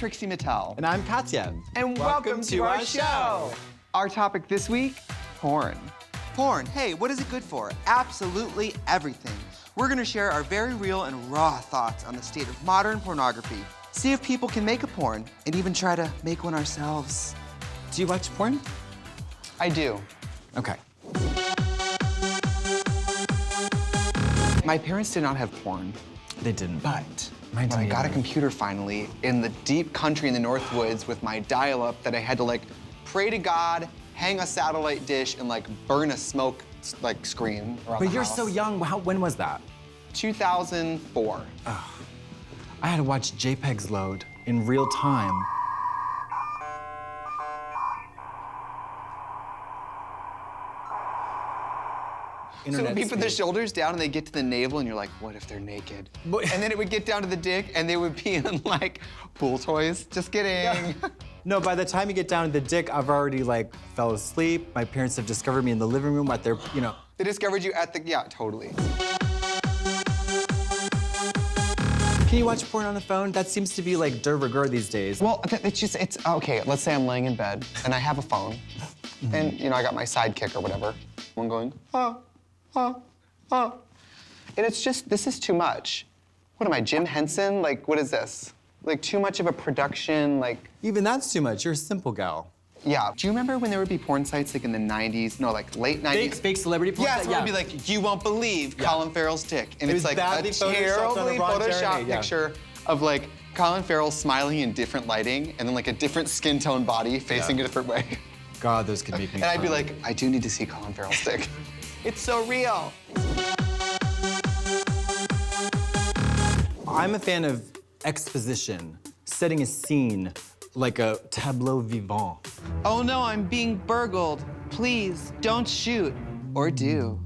Trixie Mattel. And I'm Katya. And welcome to our show. Our topic this week, porn. Porn, hey, what is it good for? Absolutely everything. We're gonna share our very real and raw thoughts on the state of modern pornography. See if people can make a porn and even try to make one ourselves. Do you watch porn? I do. Okay. My parents did not have porn, They didn't. but Mine when I didn't got a either. computer finally in the deep country in the North Woods with my dial-up that I had to like pray to God, hang a satellite dish, and like burn a smoke like screen around But the you're house. so young. When was that? 2004. I had to watch JPEGs load in real time. So it would be from the shoulders down and they get to the navel and you're like, what if they're naked? And then it would get down to the dick and they would be in like pool toys. Just kidding. No, by the time you get down to the dick, I've already like fell asleep. My parents have discovered me in the living room at their, They discovered you at the, yeah, totally. Can you watch porn on the phone? That seems to be like de rigueur these days. Well, it's, okay, let's say I'm laying in bed and I have a phone and, I got my sidekick or whatever. I'm going, And it's just, this is too much. What am I, Jim Henson? Like, what is this? Like, too much of a production, like... Even that's too much. You're a simple gal. Yeah. Do you remember when there would be porn sites like in the 90s? No, like late 90s? Fake celebrity porn? Yes, it would be like, you won't believe Colin Farrell's dick. And It it's was like a badly photoshopped on a terribly Ron photoshopped Jeremy, yeah. picture of like Colin Farrell smiling in different lighting and then like a different skin tone body facing a different way. God, those could make me And I'd be cry. like, I do need to see Colin Farrell's dick. It's so real. I'm a fan of exposition, setting a scene like a tableau vivant. Oh no, I'm being burgled. Please, don't shoot. Or do.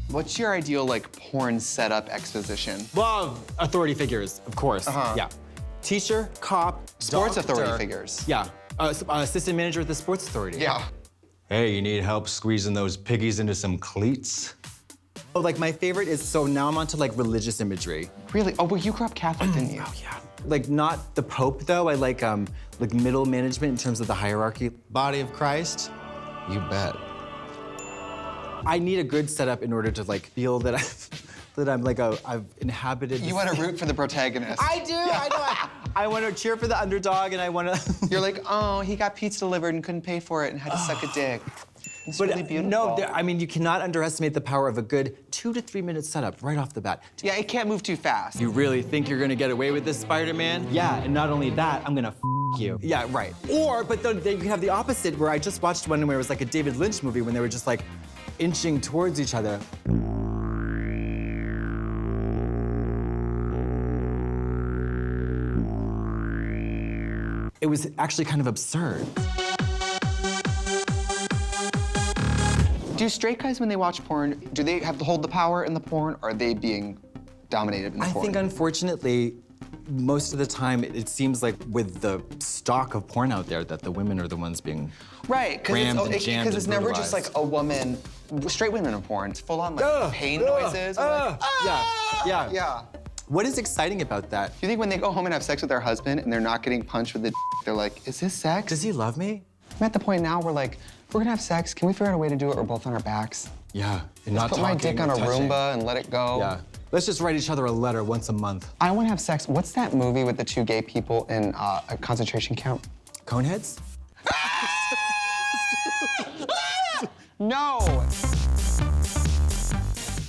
What's your ideal like porn setup exposition? Well, authority figures, of course. Yeah. Teacher, cop, Sports doctor. authority figures. Yeah. Assistant manager at the sports authority. Yeah. Hey, you need help squeezing those piggies into some cleats? Oh, like my favorite is, so now I'm onto like religious imagery. Really? Oh, well, you grew up Catholic, didn't you? Oh yeah. Like not the Pope though. I like middle management in terms of the hierarchy. Body of Christ? You bet. I need a good setup in order to like feel that I've inhabited. You want to root for the protagonist. I do. I know. I want to cheer for the underdog, and I want to. You're like, oh, he got pizza delivered and couldn't pay for it and had to suck a dick. It's really beautiful. No, I mean, you cannot underestimate the power of a good 2 to 3 minute setup right off the bat. Yeah, it can't move too fast. You really think you're gonna get away with this, Spider-Man? Yeah, and not only that, I'm gonna you. Yeah, right. But then you can have the opposite, where I just watched one where it was like a David Lynch movie when they were just like inching towards each other. It was actually kind of absurd. Do straight guys, when they watch porn, do they have to hold the power in the porn, or are they being dominated in the porn? I think, unfortunately, most of the time, it seems like with the stock of porn out there that the women are the ones being right, rammed and jammed because it's and never just like brutalized. a woman, straight women in porn. It's full on like pain noises. Like, Yeah. yeah. What is exciting about that? Do you think when they go home and have sex with their husband and they're not getting punched with the they're like, is this sex? Does he love me? I'm at the point now where like, if we're gonna have sex, can we figure out a way to do it? We're both on our backs. Yeah. And Let's put my dick on a Roomba and let it go. Yeah. Let's just write each other a letter once a month. I want to have sex. What's that movie with the two gay people in a concentration camp? Coneheads? No!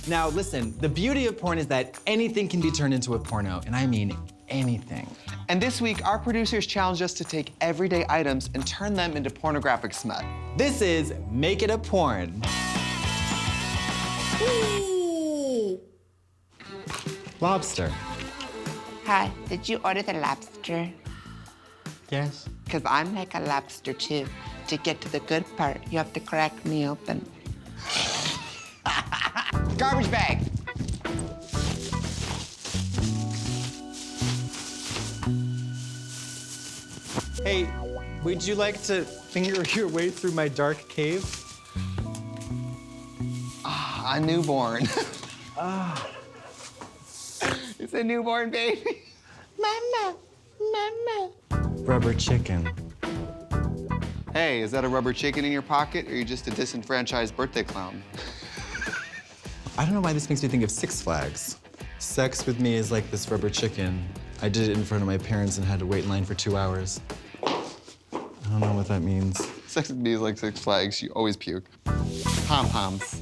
Now, listen, the beauty of porn is that anything can be turned into a porno, and I mean anything. And this week, our producers challenged us to take everyday items and turn them into pornographic smut. This is Make It a Porn. Lobster. Hi, did you order the lobster? Yes. Because I'm like a lobster too. To get to the good part, you have to crack me open. Garbage bag! Hey, would you like to finger your way through my dark cave? A newborn. It's a newborn baby. Mama, mama. rubber chicken. Hey, is that a rubber chicken in your pocket, or are you just a disenfranchised birthday clown? I don't know why this makes me think of Six Flags. Sex with me is like this rubber chicken. I did it in front of my parents and had to wait in line for 2 hours. I don't know what that means. Sex with me is like Six Flags. You always puke. Pom-poms.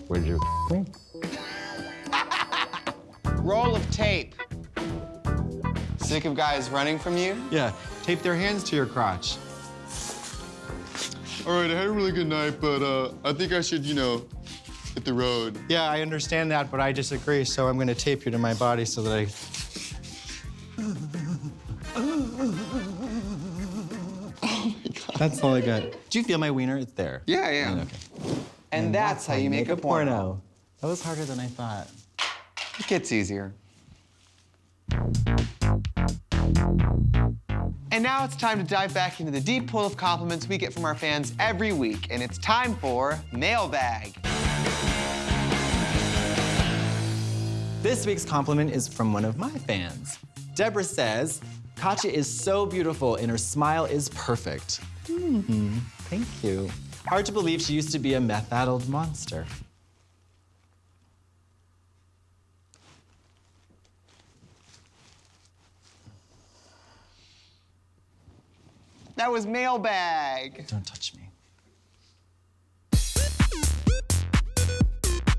Where'd you me? Roll of tape. Sick of guys running from you? Yeah, tape their hands to your crotch. All right, I had a really good night, but I think I should, hit the road. Yeah, I understand that, but I disagree, so I'm gonna tape you to my body so that I... Oh my God. That's all I got. Do you feel my wiener? It's there. Yeah, yeah. Okay. And that's how you make a porno. That was harder than I thought. It gets easier. And now it's time to dive back into the deep pool of compliments we get from our fans every week, and it's time for Mailbag. This week's compliment is from one of my fans. Deborah says, Katya is so beautiful and her smile is perfect. Thank you. Hard to believe she used to be a meth-addled monster. That was Mailbag. Don't touch me.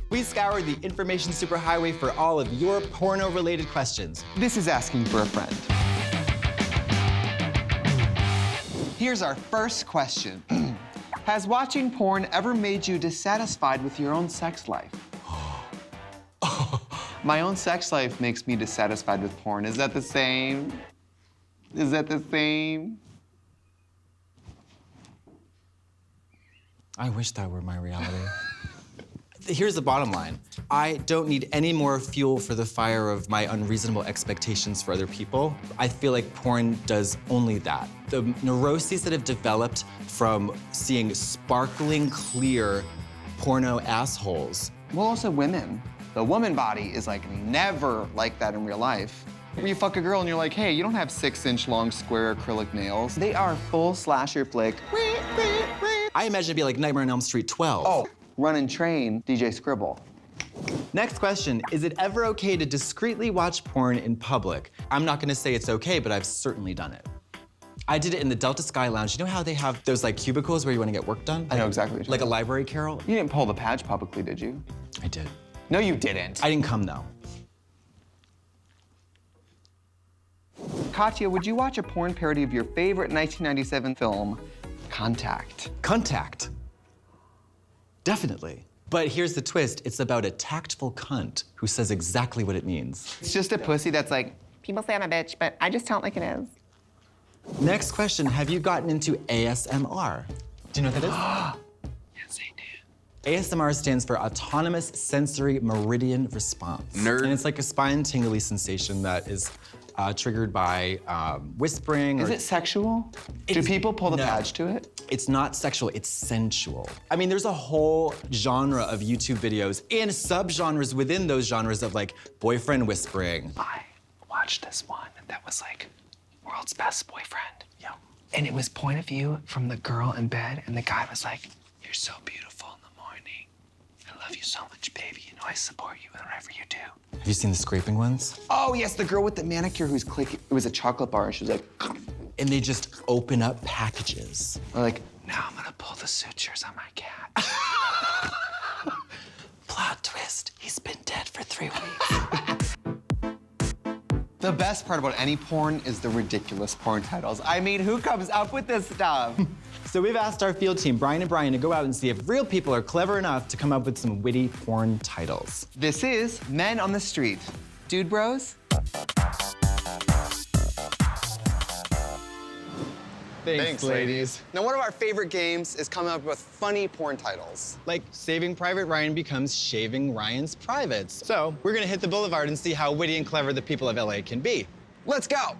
We scoured the information superhighway for all of your porno-related questions. This is asking for a friend. Here's our first question. Has watching porn ever made you dissatisfied with your own sex life? My own sex life makes me dissatisfied with porn. Is that the same? Is that the same? I wish that were my reality. Here's the bottom line. I don't need any more fuel for the fire of my unreasonable expectations for other people. I feel like porn does only that. The neuroses that have developed from seeing sparkling, clear porno assholes. Well, also women. The woman body is like never like that in real life. You fuck a girl and you're like, hey, you don't have 6-inch long square acrylic nails. They are full slasher flick. I imagine it'd be like Nightmare on Elm Street 12. Oh, Run and Train, DJ Scribble. Next question, is it ever okay to discreetly watch porn in public? I'm not gonna say it's okay, but I've certainly done it. I did it in the Delta Sky Lounge. You know how they have those like cubicles where you wanna get work done? I know exactly what you're Like a library carol? You didn't pull the patch publicly, did you? I did. No, you didn't. I didn't come though. Katya, would you watch a porn parody of your favorite 1997 film, Contact? Contact. Definitely. But here's the twist, it's about a tactful cunt who says exactly what it means. It's just a pussy that's like, People say I'm a bitch, but I just tell it like it is. Next question, have you gotten into ASMR? Do you know what that is? yes, I do. ASMR stands for Autonomous Sensory Meridian Response. Nerd. And it's like a spine tingly sensation that is triggered by whispering. Is it sexual? Do people pull the patch to it? It's not sexual, it's sensual. I mean, there's a whole genre of YouTube videos and subgenres within those genres of like boyfriend whispering. I watched this one that was like world's best boyfriend. Yeah. And it was point of view from the girl in bed, and the guy was like, you're so beautiful in the morning. I love you so much, baby. You know I support you in whatever you do. Have you seen the scraping ones? Oh, yes, the girl with the manicure who's clicking. It was a chocolate bar, and she was like, And they just open up packages. or like, now I'm gonna pull the sutures on my cat. Plot twist, he's been dead for 3 weeks. The best part about any porn is the ridiculous porn titles. I mean, who comes up with this stuff? So we've asked our field team, Brian and Brian, to go out and see if real people are clever enough to come up with some witty porn titles. This is Men on the Street. Dude bros? Thanks, ladies. Now, one of our favorite games is coming up with funny porn titles. Like Saving Private Ryan becomes Shaving Ryan's Privates. So we're gonna hit the boulevard and see how witty and clever the people of LA can be. Let's go.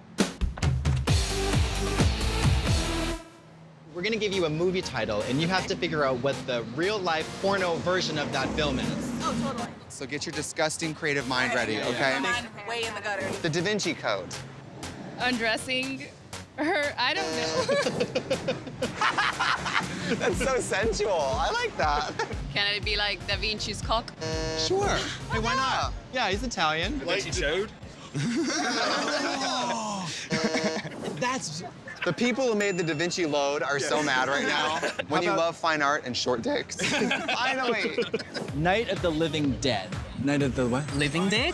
We're gonna give you a movie title and you have to figure out what the real life porno version of that film is. Oh, totally. So get your disgusting creative mind ready, okay? Mine way in the gutter. The Da Vinci Code. undressing her. I don't know. That's so sensual. I like that. Can it be like Da Vinci's cock? Sure. Hey, why not? Yeah, he's Italian. She showed. That's The people who made the Da Vinci Load are so mad right now. When you love fine art and short dicks. Finally. Night of the Living Dead. Night of the what? Living dick?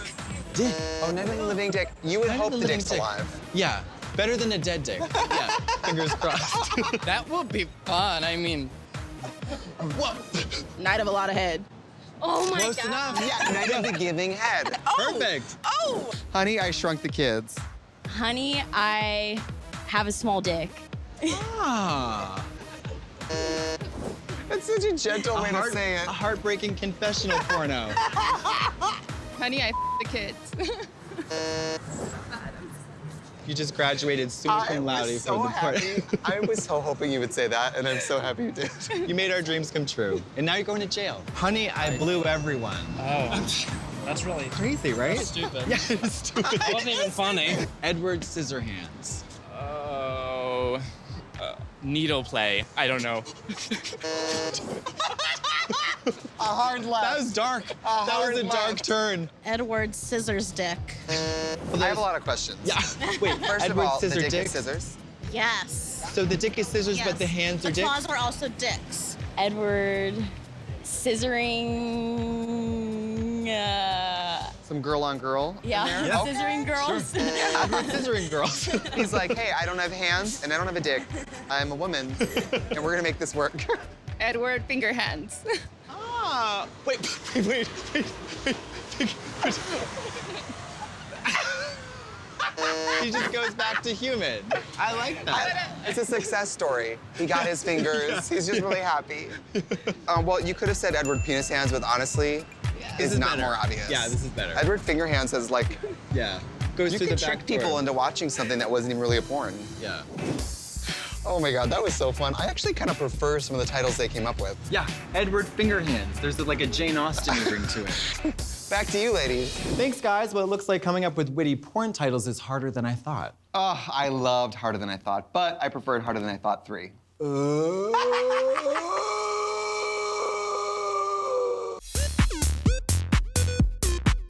Dick. Oh, Night of the Living Dick. You would Night of hope the the Living dick's Dick. alive. Yeah. Better than a dead dick. Yeah. Fingers crossed. That would be fun. I mean, Night of a lot of head. Oh my Close god. enough. Yeah, Night of the Giving Head. Perfect. Oh! Honey, I Shrunk the Kids. Honey, I have a small dick. Ah. That's such a gentle way to say A it. heartbreaking confessional porno. Honey, I the kids. You just graduated summa I cum laude was from so the porno. happy. I was so hoping you would say that, and I'm so happy you did. You made our dreams come true. And now you're going to jail. Honey, I blew everyone. Oh, that's really Crazy, right? stupid. Yeah, it's stupid. It wasn't even funny. Edward Scissorhands. Oh, needle play. I don't know. A hard left. That was dark. That was hard a dark left. turn. Edward Scissors Dick. I have a lot of questions. Yeah. Wait, First Edward of all, Scissor the dick Dick. is scissors. Yes. So the dick is scissors, but the hands are the dicks? claws are also dicks. Edward scissoring. Some girl on girl. Yeah, Yeah. scissoring girls. Edward Scissoring Girls. He's like, hey, I don't have hands and I don't have a dick. I'm a woman, and we're gonna make this work. Edward finger hands. Ah, wait. He just goes back to human. I like that. It's a success story. He got his fingers. He's just really happy. Well, you could have said Edward penis hands, but honestly, This is is not better. more obvious. Yeah, this is better. Edward finger hands has like, Yeah. Goes you through can the trick back people door. into watching something that wasn't even really a porn. Yeah. Oh my God, that was so fun. I actually kind of prefer some of the titles they came up with. Yeah, Edward Fingerhands. There's like a Jane Austen ring to it. Back to you, ladies. Thanks, guys. Well, it looks like coming up with witty porn titles is harder than I thought. Oh, I loved Harder Than I Thought, but I preferred Harder Than I Thought 3.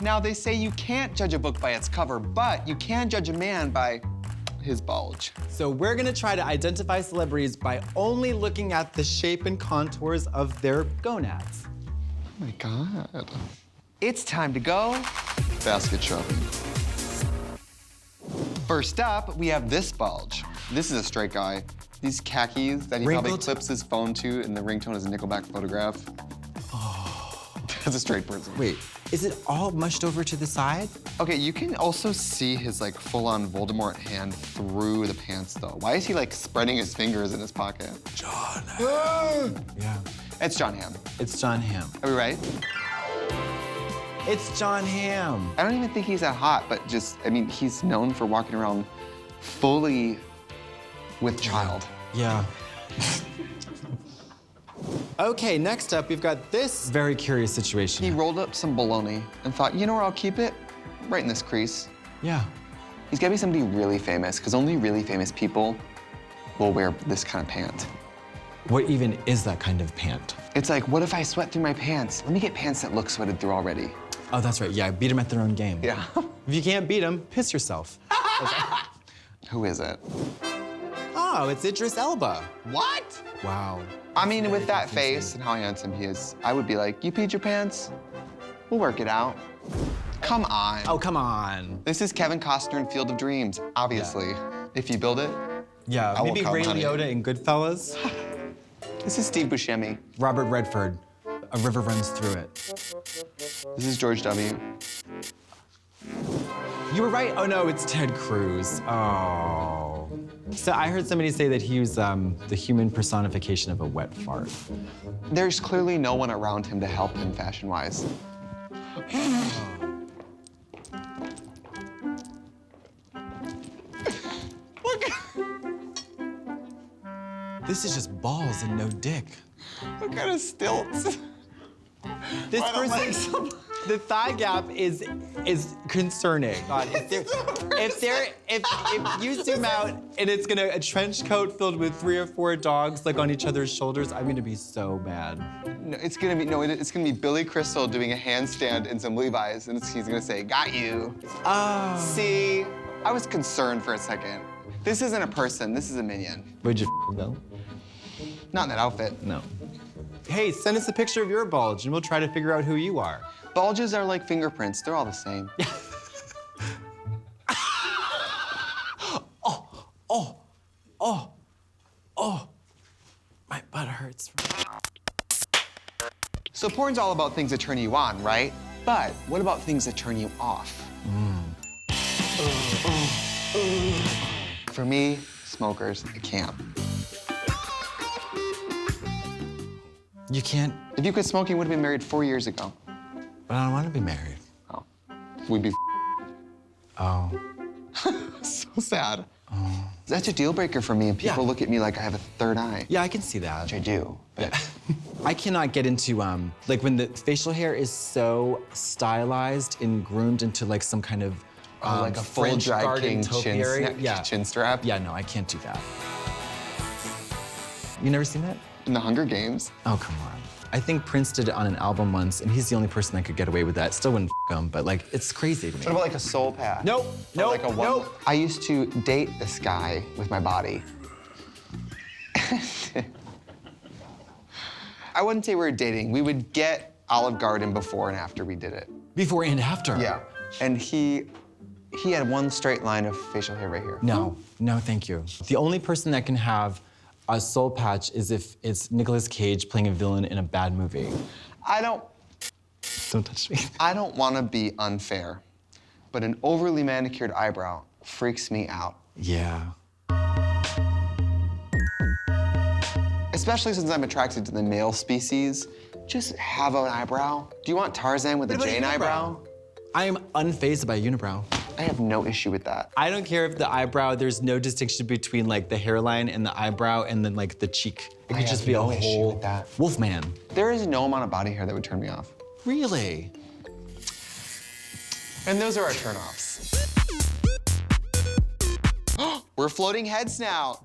Now, they say you can't judge a book by its cover, but you can judge a man by his bulge. So we're gonna try to identify celebrities by only looking at the shape and contours of their gonads. Oh my God. It's time to go basket shopping. First up, we have this bulge. This is a straight guy. These khakis that he probably Wrinkled? clips his phone to, and the ringtone is a Nickelback photograph. That's a straight person. Wait, is it all mushed over to the side? Okay, you can also see his like full-on Voldemort hand through the pants though. Why is he like spreading his fingers in his pocket? John Hamm. Yeah. It's John Hamm. It's John Hamm. Are we right? It's John Hamm. I don't even think he's that hot, but just, I mean, he's known for walking around fully with child. Yeah. Okay, next up, we've got this very curious situation. He rolled up some bologna and thought, you know where I'll keep it? Right in this crease. Yeah. He's gotta be somebody really famous, because only really famous people will wear this kind of pant. What even is that kind of pant? It's like, what if I sweat through my pants? Let me get pants that look sweated through already. Oh, that's right. Yeah, beat them at their own game. Yeah. If you can't beat them, piss yourself. Who is it? Oh, it's Idris Elba. What? Wow. I mean, with that face and how handsome he is, I would be like, you peed your pants? We'll work it out. Come on. Oh, come on. This is Kevin Costner in Field of Dreams, obviously. If you build it, Yeah, I will maybe come, Ray honey. Liotta in Goodfellas. this is Steve Buscemi. Robert Redford. A river runs through it. This is George W. You were right. Oh no, it's Ted Cruz. Oh. So I heard somebody say that he was the human personification of a wet fart. There's clearly no one around him to help him fashion-wise. This is just balls and no dick. What kind of stilts? This person. The thigh gap is concerning. God, if you zoom out and it's a trench coat filled with 3 or 4 dogs like on each other's shoulders, I'm gonna be so mad. No, it's gonna be Billy Crystal doing a handstand in some Levi's, and he's gonna say, "Got you." Oh. See, I was concerned for a second. This isn't a person. This is a minion. Would you know? Not in that outfit. No. Hey, send us a picture of your bulge and we'll try to figure out who you are. Bulges are like fingerprints. They're all the same. My butt hurts. So porn's all about things that turn you on, right? But what about things that turn you off? For me, smokers, I can't. You can't, If you quit smoking, you would have been married 4 years ago. but I don't want to be married. Oh. We'd be Oh. so sad. That's a deal breaker for me, and people Yeah. look at me like I have a third eye. Yeah, I can see that. Which I do. But I cannot get into, like when the facial hair is so stylized and groomed into like some kind of like a full French dry garden king chin, topiary. Yeah. chin strap. Yeah, no, I can't do that. You never seen that? In the Hunger Games. Oh, come on. I think Prince did it on an album once, and he's the only person that could get away with that. Still wouldn't him, but like, it's crazy to me. What about like a soul patch? Nope, Or nope, like a one- nope. I used to date this guy with my body. I wouldn't say we were dating. We would get Olive Garden before and after we did it. Before and after. Yeah. And he had one straight line of facial hair right here. No, no, thank you. The only person that can have a soul patch is if it's Nicolas Cage playing a villain in a bad movie. Don't touch me. I don't want to be unfair, but an overly manicured eyebrow freaks me out. Yeah. Especially since I'm attracted to the male species. Just have an eyebrow. Do you want Tarzan with a about Jane unibrow? eyebrow? I am unfazed by unibrow. I have no issue with that. I don't care if the eyebrow, there's no distinction between like the hairline and the eyebrow and then like the cheek. It could have just be no a issue whole with that. Wolfman. There is no amount of body hair that would turn me off. Really? And those are our turnoffs. We're floating heads now.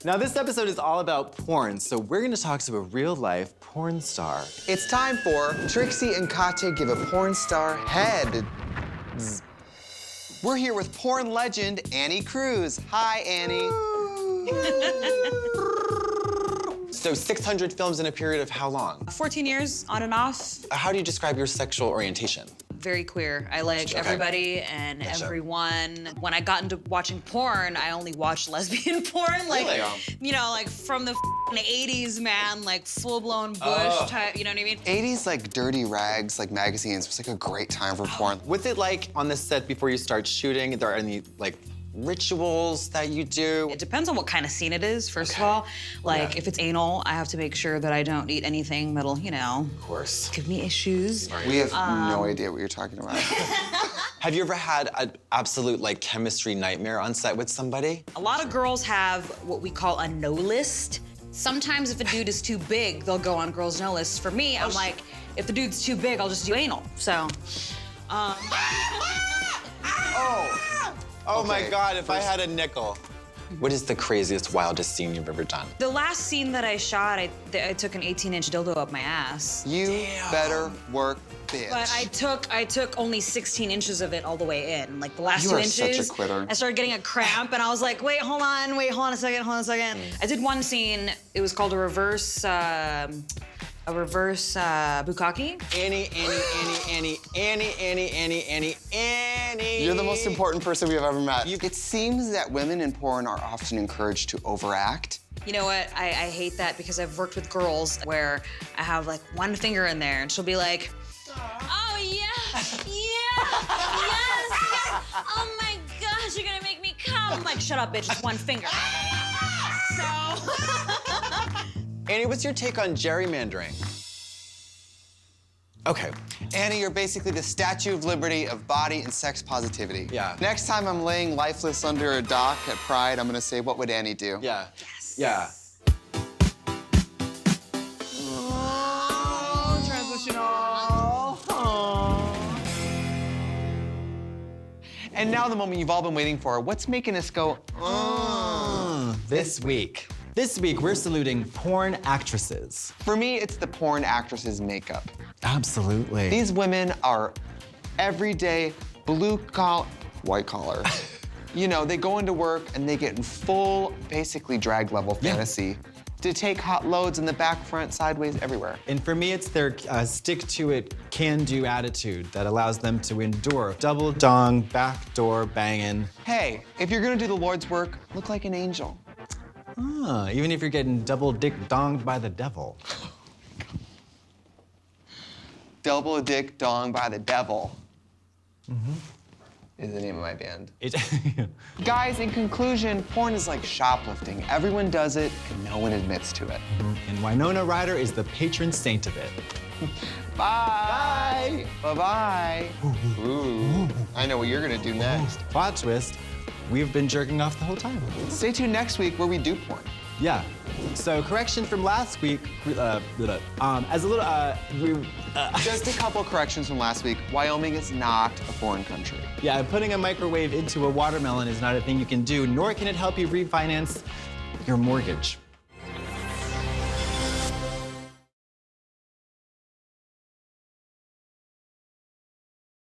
Now this episode is all about porn, so we're gonna talk to a real life porn star. It's time for Trixie and Katya give a porn star head. We're here with porn legend Annie Cruz. Hi, Annie. So 600 films in a period of how long? 14 years, on and off. How do you describe your sexual orientation? Very queer. I like everybody and everyone. When I got into watching porn, I only watched lesbian porn. Like, Really? you know, like from the 80s, man, like full-blown bush type, you know what I mean? 80s, like dirty rags, like magazines, was like a great time for porn. What's it like on the set before you start shooting? Are there any like rituals that you do? It depends on what kind of scene it is, first of all. Like, if it's anal, I have to make sure that I don't eat anything that'll, you know, Of course. give me issues. We have no idea what you're talking about. Have you ever had an absolute like chemistry nightmare on set with somebody? A lot of girls have what we call a no list. Sometimes if a dude is too big, they'll go on girls' no lists. For me, I'm like, if the dude's too big, I'll just do anal. So, Oh my Okay, God, if I had a nickel. What is the craziest, wildest scene you've ever done? the last scene that I shot, I took an 18-inch dildo up my ass. You better work, bitch. But I took only 16 inches of it all the way in. Like the last You 2 are inches, such a quitter. I started getting a cramp, and I was like, wait, hold on a second. I did one scene. It was called a reverse bukkake. Annie. You're the most important person we have ever met. It seems that women in porn are often encouraged to overact. You know what? I hate that because I've worked with girls where I have like one finger in there, and she'll be like, oh yeah, yes. Oh my gosh, you're gonna make me come. I'm like, shut up, bitch, it's one finger. So. Annie, what's your take on gerrymandering? Okay. Annie, you're basically the Statue of Liberty of body and sex positivity. Yeah. Next time I'm laying lifeless under a dock at Pride, I'm gonna say, what would Annie do? Yeah. Yes. Yeah. And now the moment you've all been waiting for. What's making us go, This week. This week, we're saluting porn actresses. For me, it's the porn actresses' makeup. Absolutely. These women are everyday blue collar, white collar. You know, they go into work and they get in full, basically drag level fantasy to take hot loads in the back, front, sideways, everywhere. And for me, it's their stick-to-it, can-do attitude that allows them to endure double dong, backdoor banging. Hey, if you're gonna do the Lord's work, look like an angel. Even if you're getting double dick donged by the devil. Double dick dong by the devil. Is the name of my band. Guys, in conclusion, porn is like shoplifting. Everyone does it, and no one admits to it. And Winona Ryder is the patron saint of it. Bye. Bye-bye. Ooh. I know what you're gonna do next. Plot twist, we've been jerking off the whole time. Stay tuned next week where we do porn. Yeah. So correction from last week, as a little, Just a couple corrections from last week. Wyoming is not a foreign country. yeah, putting a microwave into a watermelon is not a thing you can do, nor can it help you refinance your mortgage.